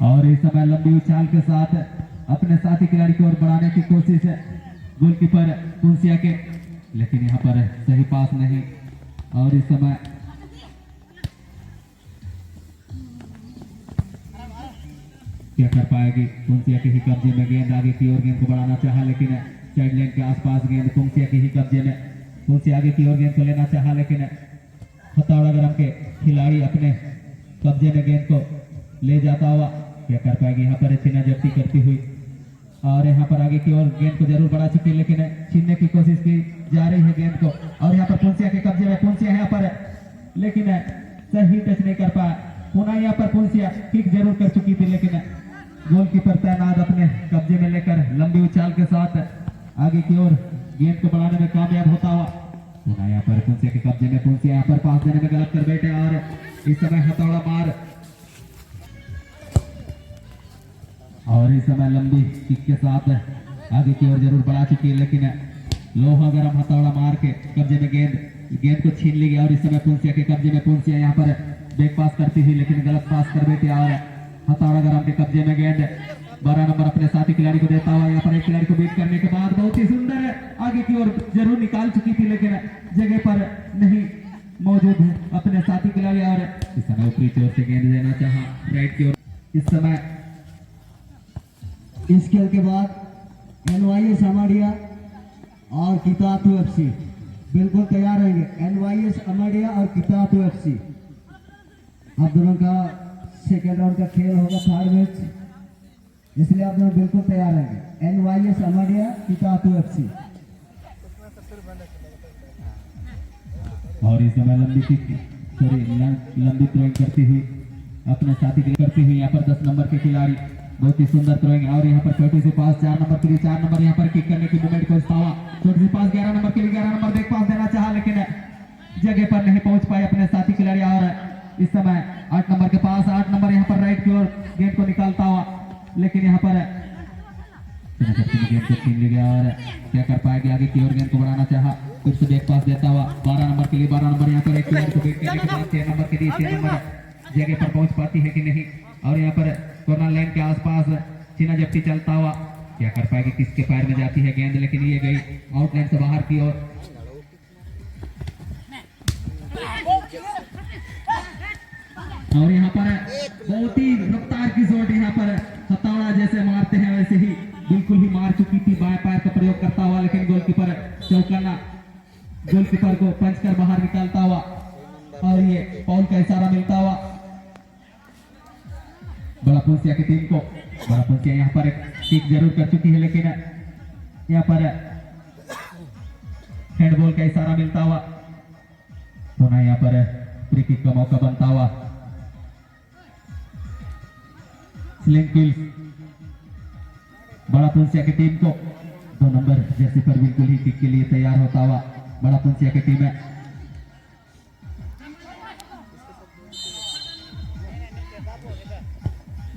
और इस समय लंबी उछाल के साथ अपने साथी खिलाड़ी की ओर बढ़ाने की कोशिश है गोलकीपर पुंसिया के, लेकिन यहाँ पर सही पास नहीं। और इस समय क्या कर पाएगी पुंसिया के ही कब्जे में गेंद, आगे की ओर गेंद को बढ़ाना चाहा लेकिन साइड लाइन के आसपास गेंद पुंसिया के ही कब्जे में। पुंसिया आगे की ओर गेंद को लेना चाहा लेकिन हथौड़ा गरम के खिलाड़ी अपने कब्जे में गेंद को ले जाता हुआ क्या कर पाएगी यहाँ पर छीना जब्ती करती हुई। और यहाँ पर आगे की ओर गेंद को जरूर बढ़ा चुकी है लेकिन छीनने की कोशिश की जा रही है गेंद को। और यहाँ पर पुंसिया के कब्जे में, पुंसिया यहाँ पर लेकिन सही टच नहीं कर पाया। पुनः यहाँ पर पुंसिया किक जरूर कर चुकी थी लेकिन गोलकीपर तैनात अपने कब्जे में लेकर लंबी उछाल के साथ आगे की ओर गेंद को बढ़ाने में कामयाब होता हुआ। पुनः यहाँ पर पुंसिया के कब्जे में, पुंसिया यहाँ पर पास देने में गलत कर बैठे और इस समय हथौड़ा मार। और इस समय लंबी किक के साथ आगे की ओर जरूर बढ़ा चुकी है लेकिन लोहा गरम हथौड़ा मार के कब्जे में गेंद को छीन ली गई। और इस समय पुंसिया के कब्जे में, पुंसिया यहाँ पर बैक पास करती हुई लेकिन गलत पास कर बैठे और हथौड़ा गरम के कब्जे में गेंद 12 नंबर अपने साथी खिलाड़ी को देता हुआ। यहाँ पर एक खिलाड़ी को बीट करने के बाद बहुत ही सुंदर आगे की ओर जरूर निकाल चुकी थी लेकिन जगह पर नहीं मौजूद है अपने साथी खिलाड़ी। और इस समय ऊपरी ओर से गेंद देना चाहा राइट की ओर। इस समय इस खेल के बाद NYS अमाडिया और कितातू FC बिल्कुल तैयार रहेंगे। NYS अमाडिया और कितातू FC आप दोनों का सेकेंड राउंड का खेल होगा, थर्ड मैच, इसलिए आप दोनों बिल्कुल तैयार रहेंगे। NYS Amadea, कितातू FC। और इस समय लंबी थ्रोइंग करती हुई अपने साथी के लिए करती हुई यहाँ पर 10 नंबर के खिलाड़ी बहुत ही सुंदर थ्रोइंग। और यहाँ पर छोटी सी पास 4 नंबर के लिए, 4 नंबर यहाँ पर किक करने की मूवमेंट को इस्तावा। छोटी सी पास 11 नंबर के लिए, 11 नंबर बैक पास देना चाहा लेकिन जगह पर नहीं पहुंच पाए अपने साथी खिलाड़ी। और इस समय 8 नंबर के पास, 8 नंबर यहाँ पर राइट की ओर गेंद को निकालता हुआ लेकिन यहाँ पर गेंद को छीन लिया। और क्या कर पाएगी, आगे की ओर गेंद को बढ़ाना चाहा, फिर से बैक पास देता हुआ 12 नंबर के लिए, 12 नंबर यहाँ पर एक खिलाड़ी को बैक करने के बाद 6 नंबर के लिए, 6 नंबर जगह पर पहुंच पाती है कि नहीं। और यहाँ पर कॉर्नर लाइन के आसपास छीना जब्ती चलता हुआ क्या कर पाएगी, किसके पैर में जाती है गेंद लेकिन ये गई आउटलाइन से बाहर की ओर। और यहाँ पर बहुत ही रफ्तार की शॉट, यहाँ पर हथौड़ा जैसे मारते हैं वैसे ही बिल्कुल ही मार चुकी थी, बाएं पैर का प्रयोग करता हुआ लेकिन गोलकीपर चौकाना गोलकीपर को पंच कर बाहर निकालता हुआ और ये फाउल का इशारा मिलता हुआ बड़ा पुंसिया की टीम को। बड़ा पुंसिया यहाँ पर एक किक जरूर कर चुकी है लेकिन यहाँ पर हैंडबॉल का इशारा मिलता हुआ। पुनः यहाँ पर फ्री किक का मौका बनता हुआ। स्लिंग किल्स बड़ा पुंसिया की टीम को 2 नंबर जर्सी पर बिल्कुल ही किक के लिए तैयार होता हुआ बड़ा पुंसिया की टीम है।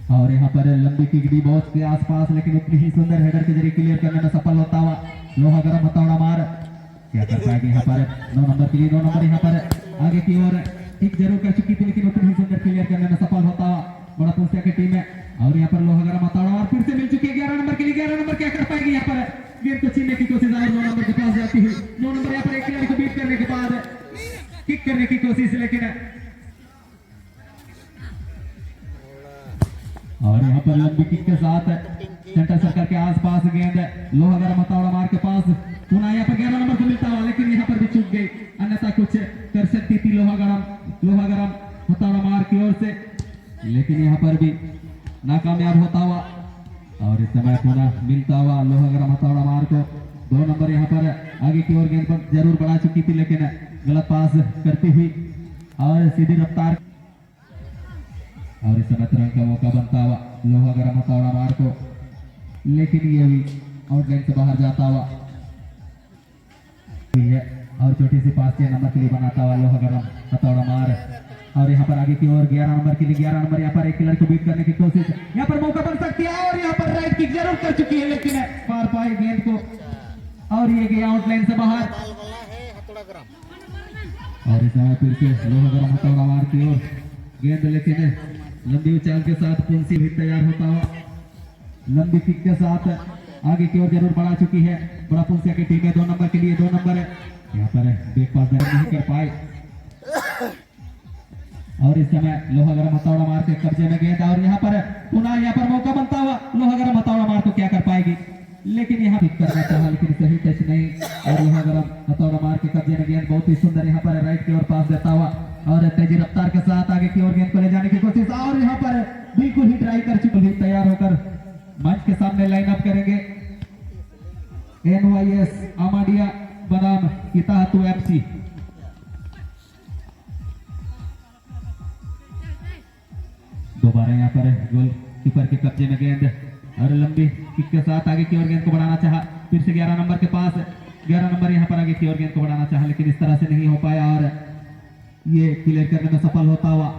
और यहाँ पर लंबी किक भी बहुत के आसपास लेकिन उतनी ही सुंदर हेडर के जरिए क्लियर करने में सफल होता हुआ लोहा गरम हथौड़ा मार। क्या कर पाएगी यहाँ पर 9 नंबर के लिए, 9 नंबर यहाँ पर आगे की ओर किक जरूर कर चुकी थी लेकिन उतनी ही सुंदर क्लियर करने में सफल होता हुआ बड़ा पुंसिया की टीम है। और यहाँ पर लोहा गरम हथौड़ा और फिर से मिल चुकी है 11 नंबर के लिए, 11 नंबर क्या कर पाएगी यहाँ पर गेंद को छीनने की कोशिश और 9 नंबर के पास जाती हुई 9 नंबर यहाँ पर एक खिलाड़ी को बीट करने के बाद किक करने की कोशिश लेकिन और यहाँ पर लंबी किक के साथ सेंटर सर्कल के आसपास गेंद लोहा गरम हथौड़ा मार के पास पुनः यहाँ पर 11 नंबर को मिलता हुआ लेकिन यहाँ पर भी चूक गई, अन्यथा कुछ कर सकती थी लोहा गरम हथौड़ा मार की ओर से लेकिन यहाँ पर भी नाकामयाब होता हुआ। और इस समय पुनः मिलता हुआ लोहा गरम हथौड़ा मार को 2 नंबर यहाँ पर आगे की ओर गेंद पर जरूर बढ़ा चुकी थी लेकिन गलत पास करती हुई और सीधी रफ्तार। और इस समय तुरंत का मौका बनता हुआ लोहा गरम हथौड़ा मार को लेकिन ये भी आउटलाइन से बाहर जाता हुआ है। और छोटी सी पास 6 नंबर के लिए बनाता हुआ लोहा गरम हथौड़ा मार। और यहाँ पर आगे की ओर 11 नंबर के लिए, 11 नंबर यहाँ पर एक खिलाड़ी को बीट करने की कोशिश, यहाँ पर मौका बन सकती है और यहाँ पर राइट किक जरूर कर चुकी है लेकिन पार पाई गेंद को और ये गया आउटलाइन से बाहर। और इस समय फिर से लोहा गरम हथौड़ा मार की ओर गेंद लेकिन लंबी उछाल के साथ पुंसी भी तैयार होता हुआ लंबी किक के साथ आगे की ओर जरूर बढ़ा चुकी है। बड़ा पुंसिया की टीम है 2 नंबर के लिए 2 नंबर है यहाँ पर ब्रेक पास नहीं कर पाए और इस समय लोहा गरम हथौड़ा मार के कब्जे में गेंद और यहाँ पर पुनः यहाँ पर मौका बनता हुआ लोहा गरम हथौड़ा मार तो क्या कर पाएगी लेकिन यहाँ भी करना चाहा लेकिन सही टच नहीं और लोहा गरम हथौड़ा मार के कब्जे में गेंद बहुत ही सुंदर यहाँ पर राइट की ओर पास देता हुआ और तेजी रफ्तार के साथ आगे की ओर गेंद को ले जाने की कोशिश और यहाँ पर बिल्कुल ही ट्राई कर चुके तैयार होकर मंच के सामने लाइन अप करेंगे NYS अमाडिया बनाम किताहतु FC। दोबारा यहाँ पर गोल कीपर के कब्जे में गेंद और लंबी किक के साथ आगे की ओर गेंद को बढ़ाना चाहा फिर से 11 नंबर के पास 11 नंबर यहाँ पर आगे की ओर गेंद को बढ़ाना चाहा लेकिन इस तरह से नहीं हो पाया और ये क्लियर करने में सफल होता हुआ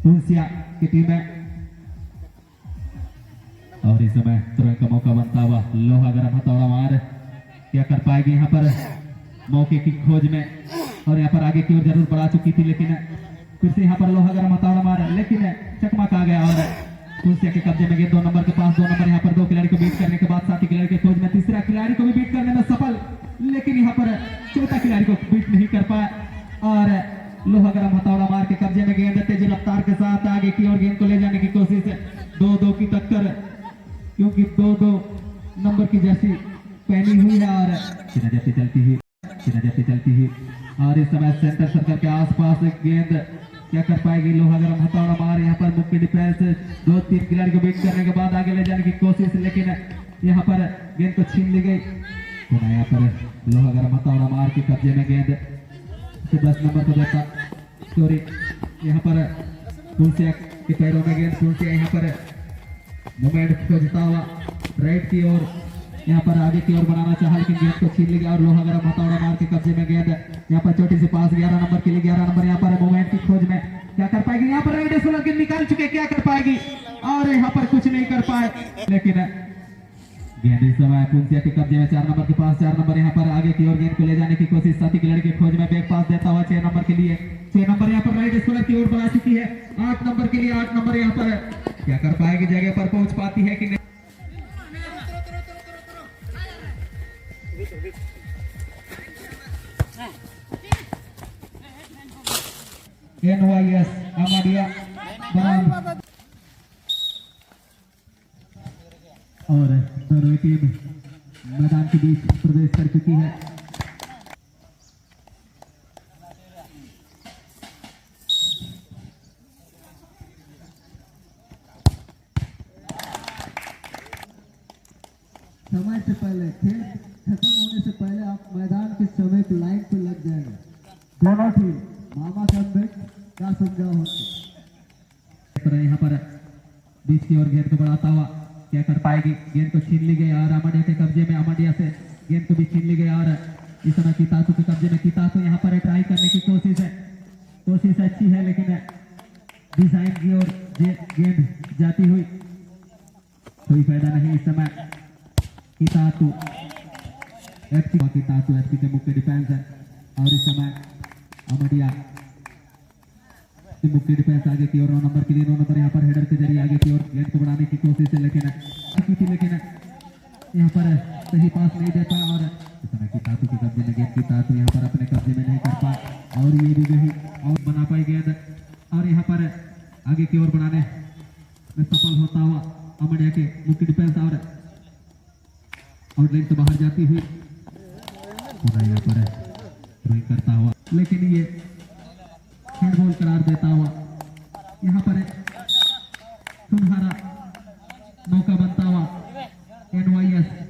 पुंसिया की टीम है और इस समय तुरंत का मौका बनता हुआ लोहा गरम हथौड़ा मार क्या कर पाएगी यहाँ पर मौके की खोज में और यहाँ पर आगे की ओर जरूर बढ़ा चुकी थी लेकिन फिर से यहाँ पर लोहा गरम हथौड़ा मार लेकिन चकमक आ गया और पुंसिया के कब्जे में 2 नंबर के पास 2 नंबर यहाँ पर 2 खिलाड़ी को बीट करने के बाद साथी खिलाड़ी की खोज में तीसरा खिलाड़ी को भी बीट करने में सफल लेकिन यहाँ पर चौथा खिलाड़ी को बीट नहीं कर पाया और लोहा गरम हथौड़ा मार के कब्जे में गेंद तेजी रफ्तार के साथ आगे की ओर गेंद को ले जाने की कोशिश 2-2 की टक्कर क्योंकि 2-2 नंबर की जर्सी पहनी हुई है और चलती हुई और इस समय सेंटर सर्कल के आसपास गेंद क्या कर पाएगी लोहा गरम हथौड़ा मार यहाँ पर मुख्य डिफेंस 2-3 खिलाड़ी को बीट करने के बाद आगे ले जाने की कोशिश लेकिन यहाँ पर गेंद को छीन ली गई पुनः यहाँ पर लोहा गरम हथौड़ा मार के कब्जे में गेंद 10 नंबर को देता सॉरी यहाँ पर पुंसिया के पैरों में गेंद पुंसिया यहाँ पर मूवमेंट खोजता हुआ राइट की ओर यहाँ पर आगे की ओर बनाना चाहा लेकिन गेंद को छीन लिया और लोहा गरम हथौड़ा मार के कब्जे में गेंद यहाँ पर छोटी सी पास 11 नंबर के लिए 11 नंबर यहाँ पर मूवमेंट की खोज में क्या कर पाएगी यहाँ पर राइट सोलर गेंद निकाल चुके क्या कर पाएगी और यहाँ पर कुछ नहीं कर पाए लेकिन गेंद इस समय पुंसिया के कब्जे में 4 नंबर के पास 4 नंबर यहाँ पर आगे की ओर गेंद को ले जाने की कोशिश साथी खिलाड़ी की खोज में बैक पास देता हुआ 6 नंबर के लिए 6 नंबर यहाँ पर राइट स्कोलर की ओर बढ़ा चुकी है 8 नंबर के लिए 8 नंबर यहाँ पर क्या कर पाएगी जगह पर पहुंच पाती है कि नहीं NYS अमाडिया बनाम और दोनों टीम मैदान के बीच प्रवेश कर चुकी है समय से पहले खेल खत्म होने से पहले आप मैदान के समय को लाइन पे लग जाएगा दोनों टीम मामा का क्या समझा होता यहाँ पर बीच की ओर गेंद को बढ़ाता हुआ क्या कर पाएगी गेंद को छीन ली गई और अमाडिया के कब्जे में अमाडिया से गेंद को भी छीन ली गई और इस समय कितातु के कब्जे में कितातु यहाँ पर ट्राई करने की कोशिश अच्छी है लेकिन डिजाइन की ओर गेंद जाती हुई कोई फायदा नहीं इस समय कितातु FC के मुख्य डिफेंस है और इस समय अमाडिया मुख्य डिफेंस आगे की ओर 9 नंबर के लिए 9 नंबर यहाँ पर हेडर के जरिए आगे की ओर गेंद को बढ़ाने की कोशिश है लेकिन यहाँ पर सही पास नहीं दे पाया और इस समय कितातु के कब्जे में गेंद कितातु यहाँ पर अपने कब्जे में नहीं कर पाए और ये भी नहीं और बना पाई गेंद और यहाँ पर आगे की ओर बढ़ाने में सफल होता हुआ अमाडिया के मुख्य डिफेंस और आउटलाइन से बाहर जाती हुई यहाँ पर थ्रोइंग करता हुआ लेकिन ये हैंडबॉल करार देता हुआ यहाँ पर सुनहरा मौका बनता हुआ NYS